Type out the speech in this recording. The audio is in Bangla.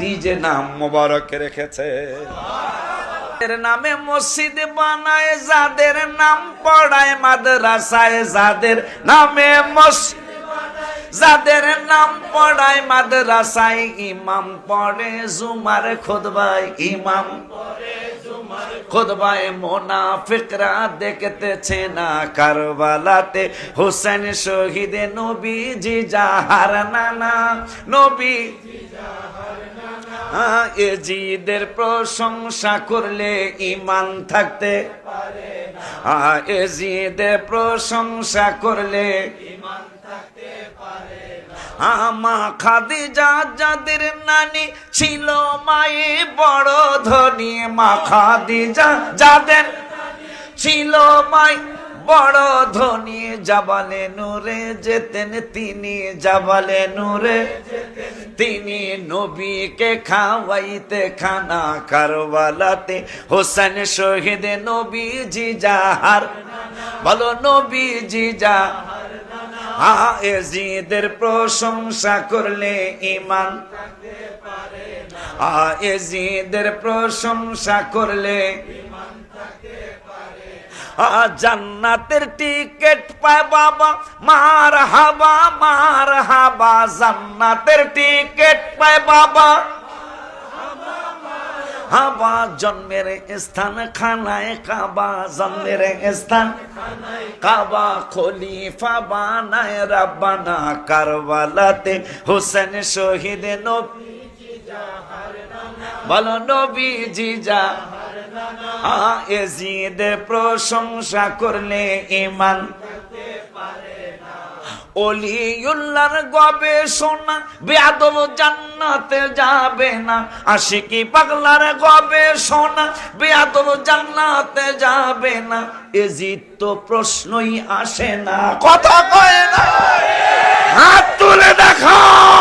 নিজে নাম মোবারক রেখেছে। নামে মসজিদ বানায়, যাদের নাম পড়ায় মাদ্রাসায়, যাদের নামে মসজিদ, যাদের নাম পড়ায় মাদ্রাসায়, ইমাম পড়ে জুমার খুতবায়, ইমাম খুতবায় মুনাফিকরা দেখতেছে না কারবালাতে হোসেন শহীদ নবীজি যাহার নানা, নবী এজিদের প্রশংসা করলে ইমান থাকতে পারে না, এজিদের প্রশংসা করলে ইমান থাকতে পারে না। মা খাদিজা যাদের নানি ছিল মায়ে বড় ধনী, মা খাদিজা যাদের ছিল মাই বড় ধনী, জাবালে নূরে যেতেন তিনি, জাবালে নূরে তিনি নবীকে খাওয়াইতে খানা কারবালাতে হোসেন শহীদ নবীজি যাহার, বলো নবীজি যাহার, এজিদের প্রশংসা করলে ইমান থাকতে পারে না, এজিদের প্রশংসা করলে ইমান থাকতে পারে না। জান্নাতের টিকিট পায় বাবা মার হাবা, মার হাবা, জান্নাতের টিকিট পায় বাবা হাবা, জন্মের স্থান খানায় কাবা, জন্মের স্থান কাবা, খলিফা বানায় রাব্বানা কারবালাতে হোসেন শহীদ নবীজি যাহার নানা, বলো নবীজি যাহার নানা, এজিদের প্রশংসা করলে ইমান থাকতে পারে না। ওলিউল্লাহর গবেষণা বেয়াদব জান্নাতে যাবে না, আশিকি পাগলার গবেষণা বেয়াদব জান্নাতে যাবে না, এজিদ তো প্রশ্নই আসে না, কথা কয় না, হাত তুলে দেখাও।